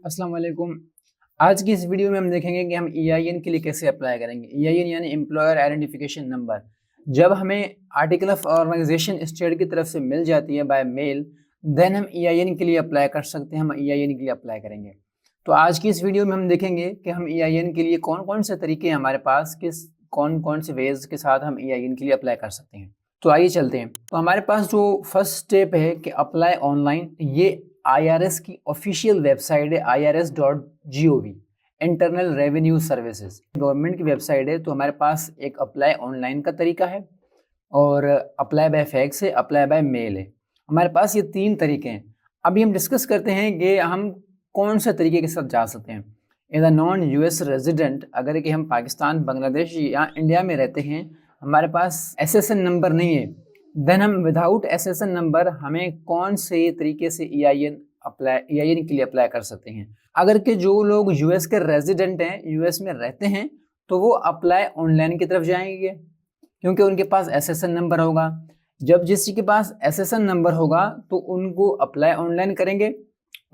अस्सलाम वालेकुम। आज की इस वीडियो में हम देखेंगे कि हम EIN के लिए कैसे अप्लाई करेंगे। EIN यानी एम्प्लॉयर आइडेंटिफिकेशन नंबर। जब हमें आर्टिकल ऑफ ऑर्गेनाइजेशन स्टेट की तरफ से मिल जाती है बाय मेल, देन हम EIN के लिए अप्लाई कर सकते हैं। हम EIN के लिए अप्लाई करेंगे। तो आज की इस वीडियो में हम देखेंगे कि हम EIN के लिए कौन कौन से तरीके हैं हमारे पास, कौन कौन से वेज के साथ हम EIN के लिए अप्लाई कर सकते हैं। तो आइए चलते हैं। तो हमारे पास जो फर्स्ट स्टेप है कि अप्लाई ऑनलाइन, ये IRS की ऑफिशियल वेबसाइट है irs.gov, internal revenue services, government की वेबसाइट है। तो हमारे पास एक अप्लाई ऑनलाइन का तरीका है और अप्लाई बाय फैक्स है, अप्लाई बाय मेल है। हमारे पास ये तीन तरीके हैं। अभी हम डिस्कस करते हैं कि हम कौन से तरीके के साथ जा सकते हैं। As a non US resident, अगर कि हम पाकिस्तान, बांग्लादेश या इंडिया में रहते हैं, हमारे पास SSN नंबर नहीं है, देन हम विदाउट SSN नंबर हमें कौन से तरीके से EIN के लिए अप्लाई कर सकते हैं। अगर के जो लोग US के रेजिडेंट हैं, US में रहते हैं, तो वो अप्लाई ऑनलाइन की तरफ जाएंगे क्योंकि उनके पास SSN नंबर होगा। जब किसी के पास SSN नंबर होगा तो उनको अप्लाई ऑनलाइन करेंगे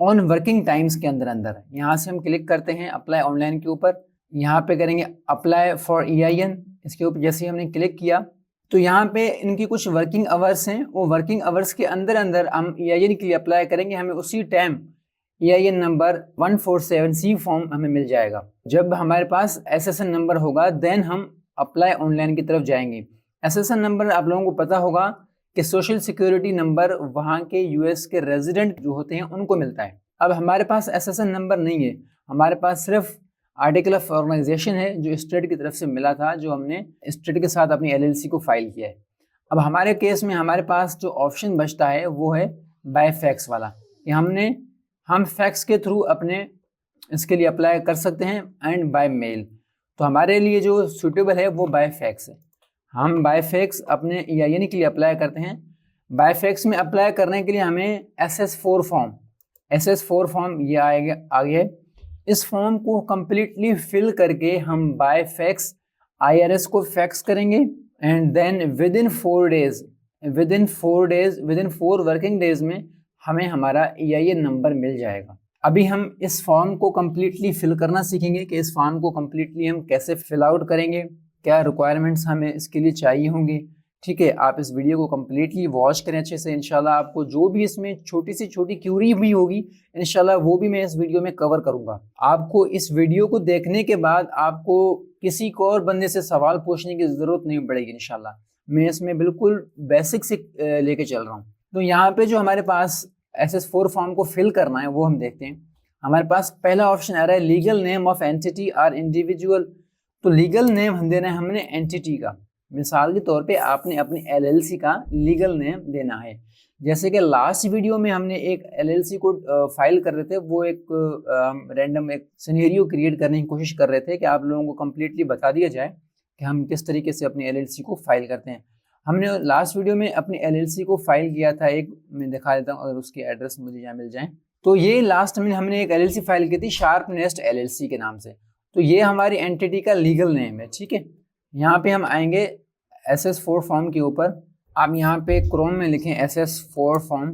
ऑन वर्किंग टाइम्स के अंदर। यहाँ से हम क्लिक करते हैं अप्लाई ऑनलाइन के ऊपर, यहाँ पे करेंगे अप्लाई फॉर EIN। इसके ऊपर जैसे ही हमने क्लिक किया तो यहाँ पे इनकी कुछ वर्किंग आवर्स हैं, वो वर्किंग आवर्स के अंदर हम EIN के लिए अप्लाई करेंगे। हमें उसी time EIN number 147C form हमें मिल जाएगा। जब हमारे पास SSN नंबर होगा देन हम अप्लाई ऑनलाइन की तरफ जाएंगे। SSN नंबर आप लोगों को पता होगा कि सोशल सिक्योरिटी नंबर वहाँ के US के रेजिडेंट जो होते हैं उनको मिलता है। अब हमारे पास SSN नंबर नहीं है, हमारे पास सिर्फ आर्टिकल ऑफ ऑर्गेनाइजेशन है जो स्टेट की तरफ से मिला था, जो हमने स्टेट के साथ अपनी LLC को फाइल किया है। अब हमारे केस में हमारे पास जो ऑप्शन बचता है वो है बाय फैक्स वाला, कि हम फैक्स के थ्रू अपने इसके लिए अप्लाई कर सकते हैं एंड बाय मेल। तो हमारे लिए जो सूटेबल है वो बाय फैक्स है। हम बाय फैक्स अपने EIN के लिए अप्लाई करते हैं। बाय फैक्स में अप्लाई करने के लिए हमें SS4 फॉर्म ये आ गया है। इस फॉर्म को कम्प्लीटली फिल करके हम बाय फैक्स IRS को फैक्स करेंगे and then within 4 working days में हमें हमारा EIN नंबर मिल जाएगा। अभी हम इस फॉर्म को कम्प्लीटली फिल करना सीखेंगे कि इस फॉर्म को कम्प्लीटली हम कैसे फिल आउट करेंगे, क्या रिक्वायरमेंट्स हमें इसके लिए चाहिए होंगी। ठीक है, आप इस वीडियो को कम्प्लीटली वॉच करें अच्छे से। इंशाल्लाह आपको जो भी इसमें छोटी से छोटी क्यूरी भी होगी, इंशाल्लाह वो भी मैं इस वीडियो में कवर करूंगा। आपको इस वीडियो को देखने के बाद आपको किसी को और बंदे से सवाल पूछने की ज़रूरत नहीं पड़ेगी। इंशाल्लाह मैं इसमें बिल्कुल बेसिक से लेके चल रहा हूँ। तो यहाँ पे जो हमारे पास SS4 फॉर्म को फिल करना है वो हम देखते हैं। हमारे पास पहला ऑप्शन आ रहा है legal name of entity or individual. तो लीगल नेम देना है हमने एंटिटी का। मिसाल के तौर पे आपने अपनी LLC का लीगल नेम देना है। जैसे कि लास्ट वीडियो में हमने एक LLC को फाइल कर रहे थे, वो एक रैंडम एक सिनेरियो क्रिएट करने की कोशिश कर रहे थे कि आप लोगों को कम्प्लीटली बता दिया जाए कि हम किस तरीके से अपनी LLC को फाइल करते हैं। हमने लास्ट वीडियो में अपनी LLC को फाइल किया था, एक मैं दिखा देता हूँ अगर उसकी एड्रेस मुझे यहाँ मिल जाए। तो ये लास्ट में हमने एक LLC फाइल की थी शार्प नेस्ट LLC के नाम से। तो ये हमारी एंटिटी का लीगल नेम है। ठीक है, यहाँ पे हम आएंगे SS4 फॉर्म के ऊपर। आप यहाँ पे क्रोम में लिखें SS4 फॉर्म।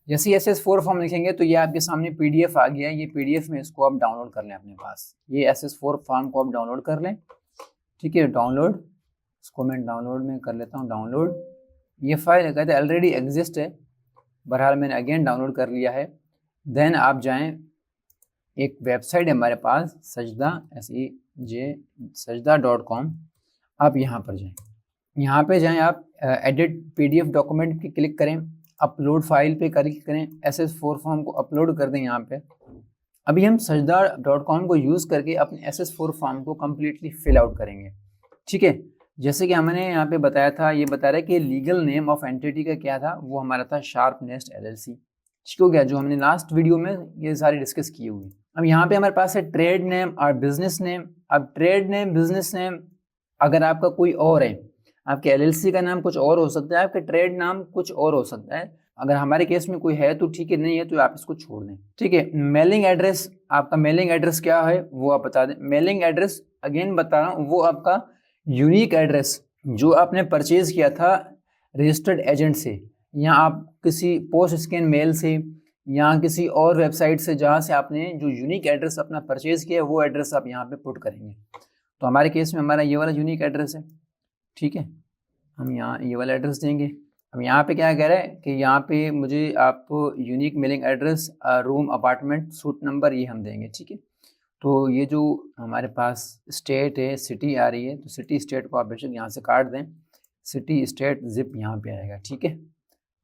जैसे ही SS4 फॉर्म लिखेंगे तो ये आपके सामने PDF आ गया। ये PDF में इसको आप डाउनलोड कर लें अपने पास। ये SS4 फॉर्म को आप डाउनलोड कर लें। ठीक है, डाउनलोड, इसको मैं डाउनलोड में कर लेता हूँ डाउनलोड। ये फाइल कहते हैं ऑलरेडी एग्जिस्ट है, बहरहाल मैंने अगेन डाउनलोड कर लिया है। देन आप जाएँ, एक वेबसाइट है हमारे पास sajda.com। आप यहाँ पर जाएं, यहाँ पे जाएं आप एडिट PDF डॉक्यूमेंट पे क्लिक करें, अपलोड फाइल पे क्लिक करें, SS4 फॉर्म को अपलोड कर दें यहाँ पे। अभी हम sajda.com को यूज़ करके अपने SS4 फॉर्म को कम्प्लीटली फिल आउट करेंगे। ठीक है, जैसे कि हमने यहाँ पे बताया था, ये बता रहा है कि लीगल नेम ऑफ एंटिटी का क्या था, वो हमारा था शार्प नेस्ट LLC। ठीक हो गया, जो हमने लास्ट वीडियो में ये सारी डिस्कस की हुई। अब यहाँ पे हमारे पास है ट्रेड नेम और बिजनेस नेम। अब ट्रेड नेम, बिजनेस नेम अगर आपका कोई और है, आपके LLC का नाम कुछ और हो सकता है, आपके ट्रेड नाम कुछ और हो सकता है। अगर हमारे केस में कोई है तो ठीक है, नहीं है तो आप इसको छोड़ दें। ठीक है, मेलिंग एड्रेस, आपका मेलिंग एड्रेस क्या है वो आप बता दें। मेलिंग एड्रेस अगेन बता रहा हूँ, वो आपका यूनिक एड्रेस जो आपने परचेज किया था रजिस्टर्ड एजेंट से, या आप किसी पोस्ट स्कैन मेल से यहाँ किसी और वेबसाइट से जहाँ से आपने जो यूनिक एड्रेस अपना परचेज किया है वो एड्रेस आप यहाँ पे पुट करेंगे। तो हमारे केस में हमारा ये वाला यूनिक एड्रेस है, ठीक है, हम यहाँ ये वाला एड्रेस देंगे। अब यहाँ पे क्या कह रहा है कि यहाँ पे मुझे आप unique mailing address, room, apartment, suit number, ये हम देंगे, ठीक है। तो ये जो हमारे पास स्टेट है, सिटी आ रही है, तो सिटी स्टेट को आप बेशक यहाँ से काट दें, सिटी स्टेट जिप यहाँ पे आएगा, ठीक है।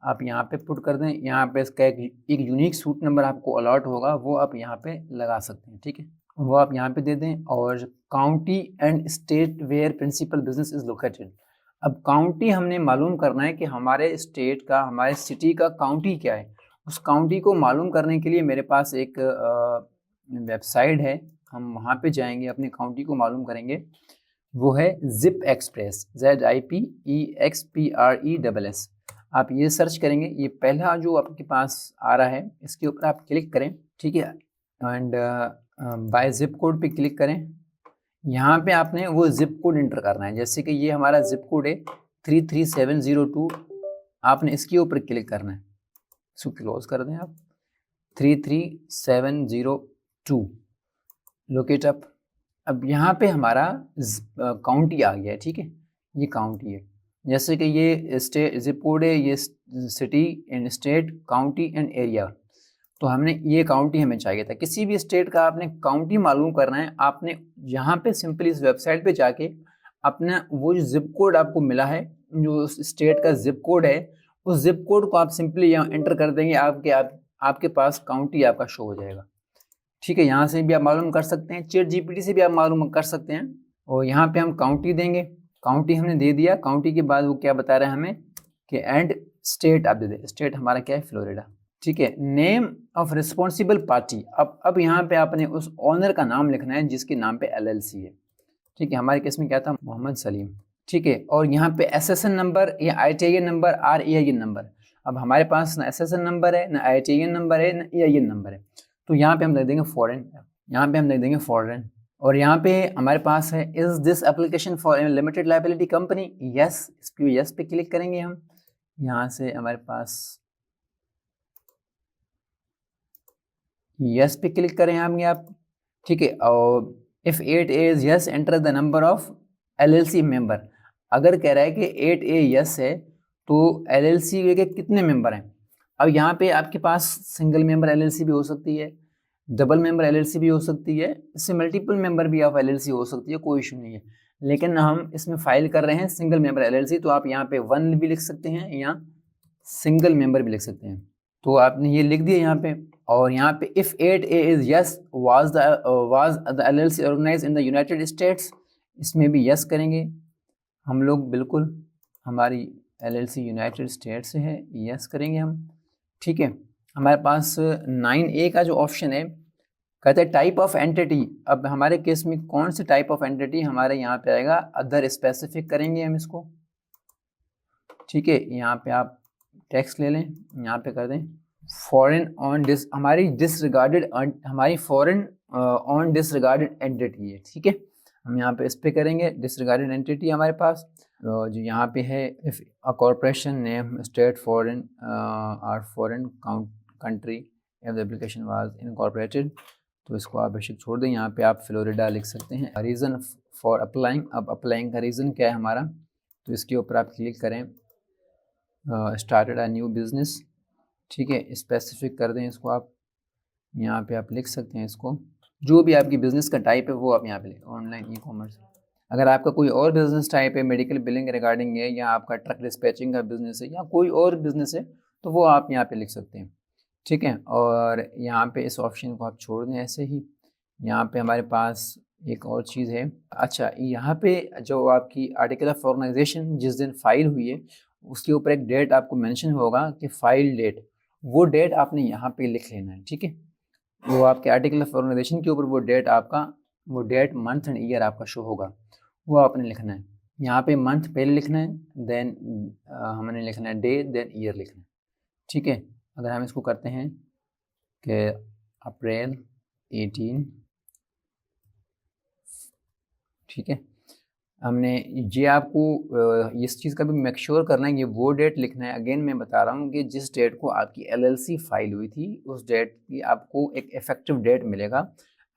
आप यहाँ पे पुट कर दें, यहाँ पे इसका एक यूनिक सूट नंबर आपको अलॉट होगा, वो आप यहाँ पे लगा सकते हैं, ठीक है, वो आप यहाँ पे दे दें। और county and state where principal business is located, अब काउंटी हमने मालूम करना है कि हमारे स्टेट का, हमारे सिटी का काउंटी क्या है। उस काउंटी को मालूम करने के लिए मेरे पास एक वेबसाइट है, हम वहाँ पे जाएंगे, अपने काउंटी को मालूम करेंगे, वो है जिप एक्सप्रेस, ZIPEXPRESS। आप ये सर्च करेंगे, ये पहला जो आपके पास आ रहा है, इसके ऊपर आप क्लिक करें, ठीक है, एंड बाय जिप कोड पे क्लिक करें। यहाँ पे आपने वो जिप कोड इंटर करना है, जैसे कि ये हमारा जिप कोड है 33702, आपने इसके ऊपर क्लिक करना है, इसको क्लोज कर दें आप, 33702 लोकेट अप। अब यहाँ पे हमारा काउंटी आ गया है, ठीक है, ये काउंटी है, जैसे कि ये स्टेट जिप कोड है, ये city and state, county and area, तो हमने ये काउंटी हमें चाहिए था। किसी भी स्टेट का आपने काउंटी मालूम करना है, आपने यहाँ पे सिंपली इस वेबसाइट पे जाके अपना वो जो जिप कोड आपको मिला है, जो स्टेट का जिप कोड है, उस जिप कोड को आप सिंपली यहाँ एंटर कर देंगे, आपके पास काउंटी आपका शो हो जाएगा, ठीक है। यहाँ से भी आप मालूम कर सकते हैं, चैट जीपीटी से भी आप मालूम कर सकते हैं। और यहाँ पे हम काउंटी देंगे, काउंटी हमने दे दिया, काउंटी के बाद वो क्या बता रहा है हमें कि एंड स्टेट आप दे दें, स्टेट हमारा क्या है, फ्लोरिडा, ठीक है। नेम ऑफ रिस्पॉन्सिबल पार्टी, अब यहाँ पे आपने उस ऑनर का नाम लिखना है जिसके नाम पे LLC है, ठीक है, हमारे केस में क्या था, मोहम्मद सलीम, ठीक है। और यहाँ पे SSN नंबर या ITIN नंबर, REIN नंबर, अब हमारे पास ना SSN नंबर है, ना ITIN नंबर है, ना EIN नंबर है, तो यहाँ पे हम लिख देंगे फॉरेन, यहाँ पे हम लिख देंगे फॉरेन। और यहाँ पे हमारे पास है is this application for limited liability company, yes, इस पे यस पे क्लिक करेंगे हम। यहाँ से हमारे पास यस पे क्लिक करें आप, ठीक है। और if 8A is yes enter the number of LLC member, अगर कह रहा है कि 8A यस है तो LLC के कितने मेंबर हैं। अब यहाँ पे आपके पास सिंगल मेंबर LLC भी हो सकती है, डबल मेंबर LLC भी हो सकती है, इससे मल्टीपल मेंबर भी ऑफ LLC हो सकती है, कोई इशू नहीं है, लेकिन हम इसमें फाइल कर रहे हैं सिंगल मेंबर LLC, तो आप यहाँ पे 1 भी लिख सकते हैं या सिंगल मेंबर भी लिख सकते हैं, तो आपने ये लिख दिया यहाँ पे। और यहाँ पे if 8A is yes was the LLC organised in the United States, इसमें भी यस करेंगे हम लोग, बिल्कुल हमारी LLC यूनाइटेड स्टेट्स से है, यस करेंगे हम, ठीक है। हमारे पास 9A का जो ऑप्शन है, कहते हैं टाइप ऑफ एंटिटी, अब हमारे केस में कौन सी टाइप ऑफ एंटिटी हमारे यहाँ पे आएगा, अदर स्पेसिफिक करेंगे हम इसको, ठीक है। यहाँ पे आप टेक्स्ट ले लें, यहाँ पे कर दें फॉरेन ऑन हमारी डिसरिगार्डेड, हमारी फॉरेन ऑन डिसरिगार्डेड एंटिटी है, ठीक है, हम यहाँ पे इस पे करेंगे डिसरिगार्डेड एंटिटी हमारे पास, जो यहाँ पे है if a corporation name state foreign or foreign country if the application was incorporated, तो इसको आप बेशक छोड़ दें, यहाँ पे आप फ्लोरिडा लिख सकते हैं। रीज़न फॉर अप्लाइंग, अब अप्लाइंग का रीज़न क्या है हमारा, तो इसके ऊपर आप क्लिक करें, स्टार्टेड अ न्यू बिजनेस, ठीक है, स्पेसिफिक कर दें इसको आप, यहाँ पे आप लिख सकते हैं इसको, जो भी आपकी बिज़नेस का टाइप है वो आप यहाँ पे लिखें, ऑनलाइन ई कॉमर्स। अगर आपका कोई और बिज़नेस टाइप है, मेडिकल बिलिंग रिगार्डिंग है, या आपका ट्रक डिस्पैचिंग का बिज़नेस है, या कोई और बिज़नेस है, तो वो आप यहाँ पे लिख सकते हैं, ठीक है। और यहाँ पे इस ऑप्शन को आप छोड़ दें ऐसे ही। यहाँ पे हमारे पास एक और चीज़ है, अच्छा, यहाँ पे जो आपकी आर्टिकल ऑफ ऑर्गेनाइजेशन जिस दिन फाइल हुई है, उसके ऊपर एक डेट आपको मेंशन होगा कि फाइल डेट, वो डेट आपने यहाँ पे लिख लेना है, ठीक है। वो आपके आर्टिकल ऑफ ऑर्गेनाइजेशन के ऊपर वो डेट आपका, वो डेट मंथ एंड ईयर आपका शो होगा, वो आपने लिखना है। यहाँ पे मंथ पहले लिखना है, देन हमने लिखना है डे, देन ईयर लिखना है, ठीक है। अगर हम इसको करते हैं कि अप्रैल 18, ठीक है, हमने ये आपको इस चीज़ का भी मेक श्योर करना है, ये वो डेट लिखना है। अगेन मैं बता रहा हूँ कि जिस डेट को आपकी LLC फाइल हुई थी उस डेट की आपको एक इफेक्टिव डेट मिलेगा,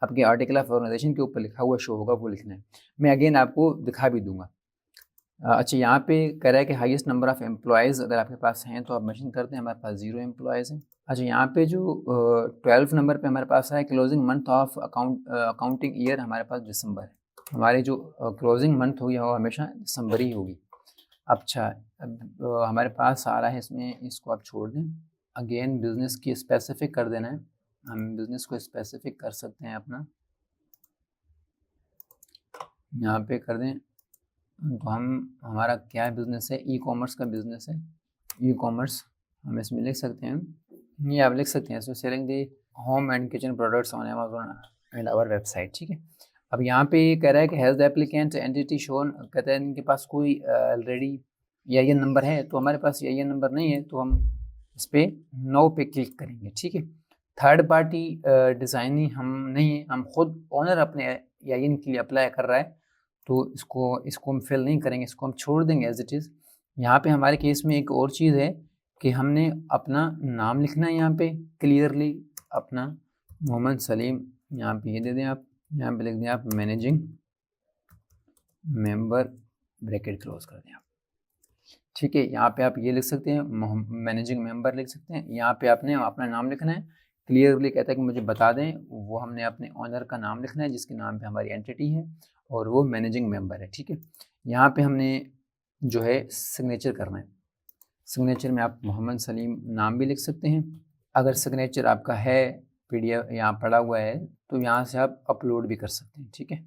आपके आर्टिकल ऑफ ऑर्गेनाइजेशन के ऊपर लिखा हुआ शो होगा, वो लिखना है। मैं अगेन आपको दिखा भी दूंगा। अच्छा, यहाँ पे कह रहा है कि हाईएस्ट नंबर ऑफ़ एम्प्लॉयज़ अगर आपके पास हैं तो आप मेंशन करते हैं, हमारे पास 0 एम्प्लॉयज़ हैं। अच्छा, यहाँ पे जो 12 नंबर पे हमारे पास है closing month of accounting year, हमारे पास दिसंबर है। हमारी जो क्लोजिंग मंथ होगी वो हमेशा दिसंबर ही होगी। अच्छा, अब हमारे पास आ रहा है इसमें, इसको आप छोड़ दें। अगेन बिज़नेस की स्पेसिफिक कर देना है, हम बिज़नेस को स्पेसिफिक कर सकते हैं अपना, यहाँ पे कर दें। तो हमारा क्या बिज़नेस है, ई कॉमर्स का बिज़नेस है। ई कॉमर्स हम इसमें लिख सकते हैं, ये आप लिख सकते हैं इसमें selling the home and kitchen products on Amazon and our website, ठीक है। अब यहाँ पे ये कह रहा है कि has the applicant entity shown, कहते हैं इनके पास कोई ऑलरेडी EIN नंबर है, तो हमारे पास EIN नंबर नहीं है, तो हम इस पर नो पे क्लिक करेंगे, ठीक है। थर्ड पार्टी डिज़ाइनिंग हम नहीं है, हम खुद ओनर अपने EIN के लिए अप्लाई कर रहा है, तो इसको हम फिल नहीं करेंगे, इसको हम छोड़ देंगे एज इट इज़। यहाँ पे हमारे केस में एक और चीज़ है कि हमने अपना नाम लिखना है यहाँ पे क्लियरली, अपना मोहम्मद सलीम, यहाँ पे ये दे दें आप, यहाँ पे लिख दें आप मैनेजिंग मेंबर, ब्रैकेट क्लोज कर दें आप, ठीक है। यहाँ पे आप ये लिख सकते हैं, मैनेजिंग मेंबर लिख सकते हैं। यहाँ पे आपने अपना नाम लिखना है, क्लियरली कहता है कि मुझे बता दें, वो हमने अपने ऑनर का नाम लिखना है जिसके नाम पे हमारी एंटिटी है और वो मैनेजिंग मेंबर है, ठीक है। यहाँ पे हमने जो है सिग्नेचर करना है, सिग्नेचर में आप मोहम्मद सलीम नाम भी लिख सकते हैं। अगर सिग्नेचर आपका है PDF यहाँ पड़ा हुआ है तो यहाँ से आप अपलोड भी कर सकते हैं, ठीक है।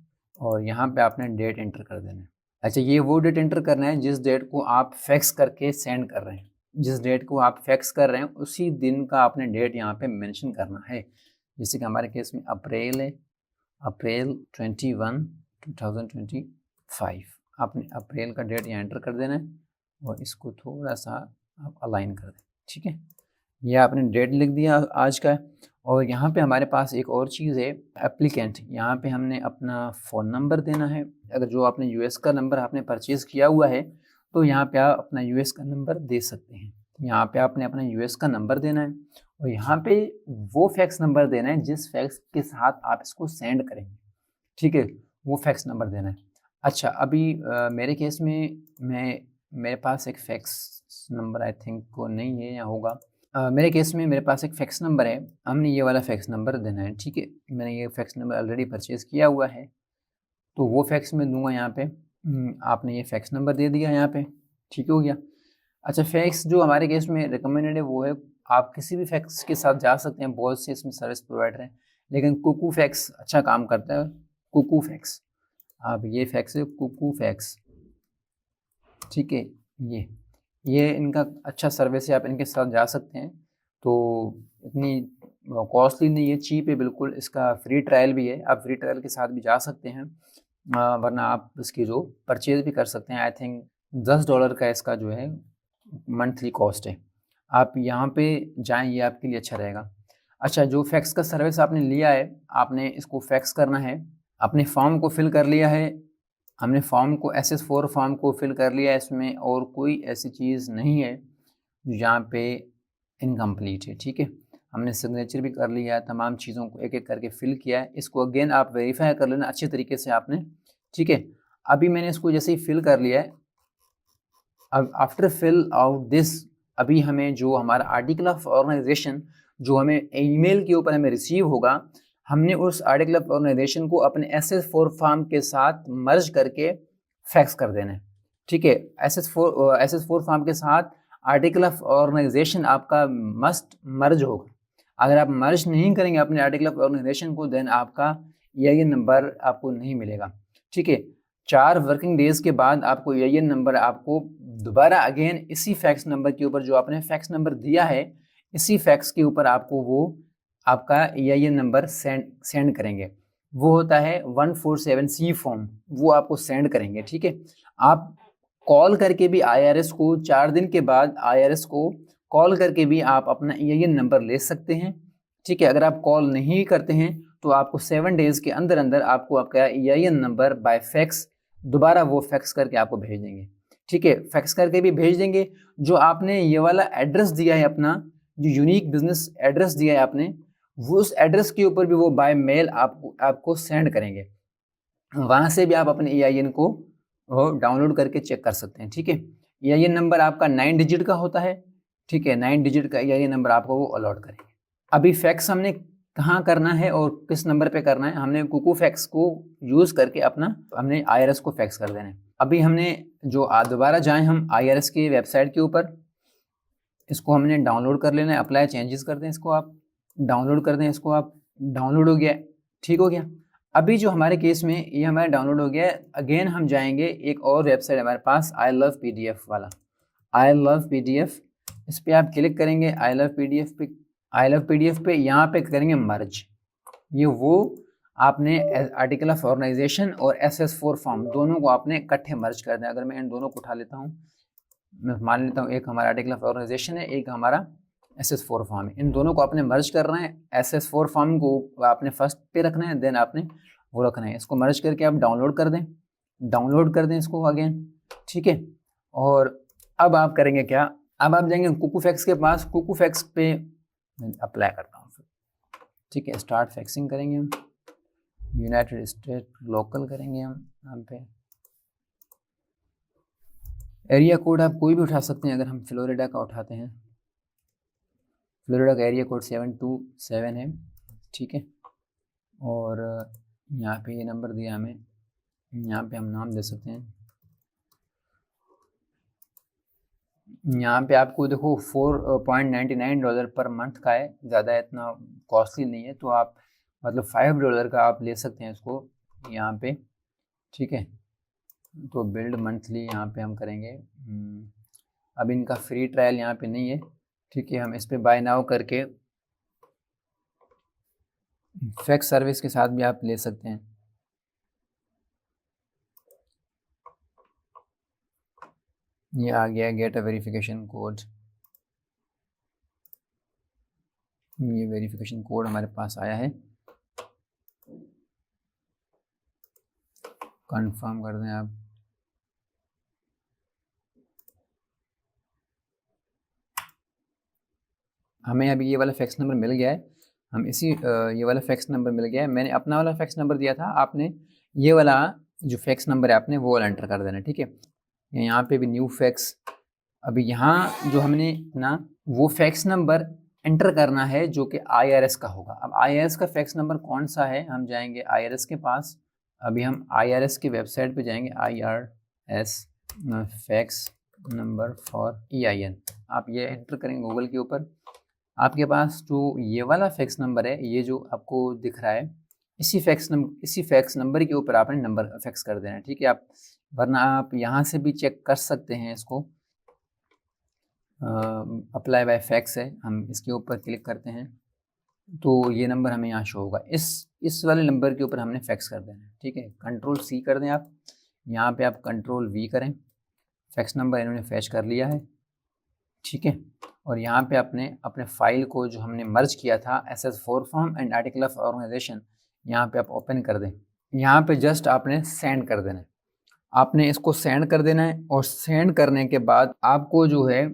और यहाँ पे आपने डेट एंटर कर देना है। अच्छा, ये वो डेट एंटर करना है जिस डेट को आप फैक्स करके सेंड कर रहे हैं, जिस डेट को आप फैक्स कर रहे हैं उसी दिन का आपने डेट यहाँ पे मेंशन करना है। जैसे कि हमारे केस में अप्रैल है, अप्रैल 21, 2025, आपने अप्रैल का डेट यहाँ एंटर कर देना है और इसको थोड़ा सा आप अलाइन कर दें, ठीक है। ये आपने डेट लिख दिया आज का। और यहाँ पे हमारे पास एक और चीज़ है, एप्लीकेंट, यहाँ पे हमने अपना फ़ोन नंबर देना है। अगर जो आपने US का नंबर आपने परचेज़ किया हुआ है तो यहाँ पे आप अपना US का नंबर दे सकते हैं। यहाँ पे आपने अपना US का नंबर देना है और यहाँ पे वो फैक्स नंबर देना है जिस फैक्स के साथ आप इसको सेंड करेंगे, ठीक है, वो फैक्स नंबर देना है। अच्छा, अभी मेरे केस में मेरे पास एक फैक्स नंबर आई थिंक को नहीं है या होगा, मेरे केस में मेरे पास एक फैक्स नंबर है, हमने ये वाला फैक्स नंबर देना है, ठीक है। मैंने ये फैक्स नंबर ऑलरेडी परचेज़ किया हुआ है तो वो फैक्स मैं दूंगा यहाँ पे। आपने ये फैक्स नंबर दे दिया यहाँ पे, ठीक हो गया। अच्छा, फैक्स जो हमारे केस में रिकमेंडेड है वो है, आप किसी भी फैक्स के साथ जा सकते हैं, बहुत से इसमें सर्विस प्रोवाइडर हैं, लेकिन कुकू फैक्स अच्छा काम करता है। कुकू फैक्स, आप ये फैक्स है कुकू फैक्स, ठीक है। ये इनका अच्छा सर्विस है, आप इनके साथ जा सकते हैं। तो इतनी कॉस्टली नहीं है, चीप है बिल्कुल, इसका फ्री ट्रायल भी है, आप फ्री ट्रायल के साथ भी जा सकते हैं, वरना आप इसकी जो परचेज़ भी कर सकते हैं। आई थिंक $10 का इसका जो है मंथली कॉस्ट है, आप यहाँ पे जाएँ, ये आपके लिए अच्छा रहेगा। अच्छा, जो फैक्स का सर्विस आपने लिया है, आपने इसको फैक्स करना है, अपने फॉर्म को फिल कर लिया है, हमने फॉर्म को SS4 फॉर्म को फिल कर लिया है, इसमें और कोई ऐसी चीज़ नहीं है जहाँ पे इनकम्प्लीट है, ठीक है। हमने सिग्नेचर भी कर लिया है, तमाम चीज़ों को एक एक करके फिल किया है। इसको अगेन आप वेरीफाई कर लेना अच्छे तरीके से आपने, ठीक है। अभी मैंने इसको जैसे ही फिल कर लिया है, अब आफ्टर फिल आउट दिस, अभी हमें जो हमारा आर्टिकल ऑफ ऑर्गेनाइजेशन जो हमें ईमेल के ऊपर हमें रिसीव होगा, हमने उस आर्टिकल ऑफ ऑर्गेनाइजेशन को अपने SS4 फॉर्म के साथ मर्ज करके फैक्स कर देना है, ठीक है। SS4 फॉर्म के साथ आर्टिकल ऑफ ऑर्गेनाइजेशन आपका मस्ट मर्ज होगा। अगर आप मर्ज नहीं करेंगे अपने आर्टिकल ऑफ ऑर्गेनाइजेशन को, देन आपका EIN नंबर आपको नहीं मिलेगा, ठीक है। 4 वर्किंग डेज़ के बाद आपको EIN नंबर आपको दोबारा अगेन इसी फैक्स नंबर के ऊपर, जो आपने फैक्स नंबर दिया है, इसी फैक्स के ऊपर आपको वो आपका EIN नंबर सेंड करेंगे। वो होता है 147C फॉर्म, वो आपको सेंड करेंगे, ठीक है। आप कॉल करके भी IRS को 4 दिन के बाद IRS को कॉल करके भी आप अपना EIN नंबर ले सकते हैं, ठीक है। अगर आप कॉल नहीं करते हैं तो आपको 7 डेज़ के अंदर अंदर आपको आपका EIN नंबर बाय फैक्स दोबारा वो फैक्स करके आपको भेज देंगे। ठीक है, फैक्स करके भी भेज देंगे। जो आपने ये वाला एड्रेस दिया है अपना, जो यूनिक बिजनेस एड्रेस दिया है आपने, वो उस एड्रेस के ऊपर भी वो बाय मेल आपको सेंड करेंगे। वहाँ से भी आप अपने EIN को डाउनलोड करके चेक कर सकते हैं। ठीक है, EIN नंबर आपका 9 डिजिट का होता है। ठीक है, 9 डिजिट का EIN नंबर आपको वो अलॉट करेंगे। अभी फैक्स हमने कहाँ करना है और किस नंबर पे करना है, हमने कुकू फैक्स को यूज़ करके हमने IRS को फैक्स कर देना है। अभी हमने जो दोबारा जाएं हम IRS की वेबसाइट के ऊपर, इसको हमने डाउनलोड कर लेना है। अप्लाई चेंजेस कर दें, इसको आप डाउनलोड कर दें, इसको आप डाउनलोड हो गया। ठीक हो गया। अभी जो हमारे केस में ये हमारा डाउनलोड हो गया है। अगेन हम जाएंगे, एक और वेबसाइट हमारे पास I love PDF वाला, I love PDF, इस पर आप क्लिक करेंगे। I love PDF पे यहाँ पे करेंगे मर्ज। ये वो आपने आर्टिकल ऑफ ऑर्गेनाइजेशन और SS4 फॉर्म दोनों को आपने इकट्ठे मर्ज कर दें। अगर मैं इन दोनों को उठा लेता हूँ, मैं मान लेता हूँ एक हमारा आर्टिकल ऑफ ऑर्गेनाइजेशन है, एक हमारा SS4 फॉर्म है। इन दोनों को आपने मर्ज करना है। SS4 फॉर्म को आपने फर्स्ट पे रखना है, देन आपने वो रखना है। इसको मर्ज करके आप डाउनलोड कर दें इसको अगेन। ठीक है, और अब आप करेंगे क्या, अब आप जाएंगे कुकू फैक्स के पास। कुकू फैक्स पे अप्लाई करता हूँ फिर। ठीक है, स्टार्ट फैक्सिंग करेंगे हम, यूनाइटेड स्टेट लोकल करेंगे हम। यहाँ पे एरिया कोड आप कोई भी उठा सकते हैं। अगर हम फ्लोरिडा का उठाते हैं, फ्लोरिडा का एरिया कोड 727 है। ठीक है, और यहाँ पे ये नंबर दिया हमें, यहाँ पे हम नाम दे सकते हैं। यहाँ पे आपको देखो $4.99 पर मंथ का है, ज़्यादा इतना कॉस्टली नहीं है। तो आप मतलब $5 का आप ले सकते हैं इसको यहाँ पे। ठीक है, तो बिल्ड मंथली यहाँ पे हम करेंगे। अब इनका फ्री ट्रायल यहाँ पे नहीं है। ठीक है, हम इस पे बाय नाउ करके फैक्स सर्विस के साथ भी आप ले सकते हैं। ये आ गया गेट अ वेरिफिकेशन कोड। ये वेरिफिकेशन कोड हमारे पास आया है, कंफर्म कर दें आप। हमें अभी ये वाला फैक्स नंबर मिल गया है। हम ये वाला फैक्स नंबर मिल गया है। मैंने अपना वाला फैक्स नंबर दिया था, आपने ये वाला जो फैक्स नंबर है आपने वो वाला एंटर कर देना। ठीक है, यहाँ पे भी न्यू फैक्स, अभी यहाँ जो हमने ना वो फैक्स नंबर एंटर करना है जो कि IRS का होगा। अब IRS का फैक्स नंबर कौन सा है, हम जाएंगे IRS के पास। अभी हम IRS की वेबसाइट पे जाएंगे, IRS fax number for EIN, आप ये एंटर करेंगे गूगल के ऊपर। आपके पास जो ये वाला फैक्स नंबर है, ये जो आपको दिख रहा है, इसी फैक्स नंबर के ऊपर आपने नंबर फैक्स कर देना है। ठीक है, आप वरना आप यहाँ से भी चेक कर सकते हैं इसको। अप्लाई बाय फैक्स है, हम इसके ऊपर क्लिक करते हैं तो ये नंबर हमें यहाँ शो होगा। इस वाले नंबर के ऊपर हमने फैक्स कर देना है। ठीक है, Ctrl+C कर दें आप, यहाँ पे आप Ctrl+V करें। फैक्स नंबर इन्होंने फैच कर लिया है। ठीक है, और यहाँ पे अपने फाइल को जो हमने मर्ज किया था SS4 form and article of organisation, यहाँ पे आप ओपन कर दें। यहाँ पे जस्ट आपने सेंड कर देना है, आपने इसको सेंड कर देना है। और सेंड करने के बाद आपको जो है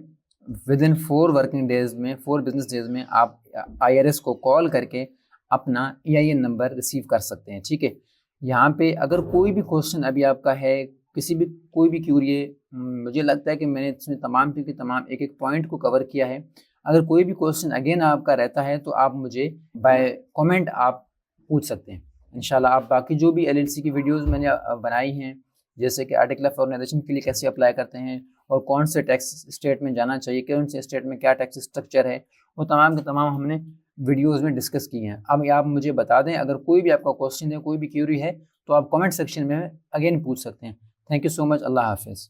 विदिन 4 बिजनेस डेज में आप IRS को कॉल करके अपना EIN नंबर रिसीव कर सकते हैं। ठीक है, यहाँ पे अगर कोई भी क्वेश्चन अभी आपका है, कोई भी क्यूरी है, मुझे लगता है कि मैंने इसमें तमाम एक एक पॉइंट को कवर किया है। अगर कोई भी क्वेश्चन अगेन आपका रहता है तो आप मुझे बाय कमेंट आप पूछ सकते हैं इंशाल्लाह। आप बाकी जो भी LLC की वीडियोस मैंने बनाई हैं, जैसे कि आर्टिकल ऑफ ऑर्गेनाइजेशन के लिए कैसे अप्लाई करते हैं और कौन से टैक्स स्टेट में जाना चाहिए, कौन से स्टेट में क्या टैक्स स्ट्रक्चर है, वो तमाम के तमाम हमने वीडियोस में डिस्कस किए हैं। अब आप मुझे बता दें, अगर कोई भी आपका क्वेश्चन है, कोई भी क्यूरी है, तो आप कमेंट सेक्शन में अगेन पूछ सकते हैं। Thank you so much. अल्लाह हाफिज़।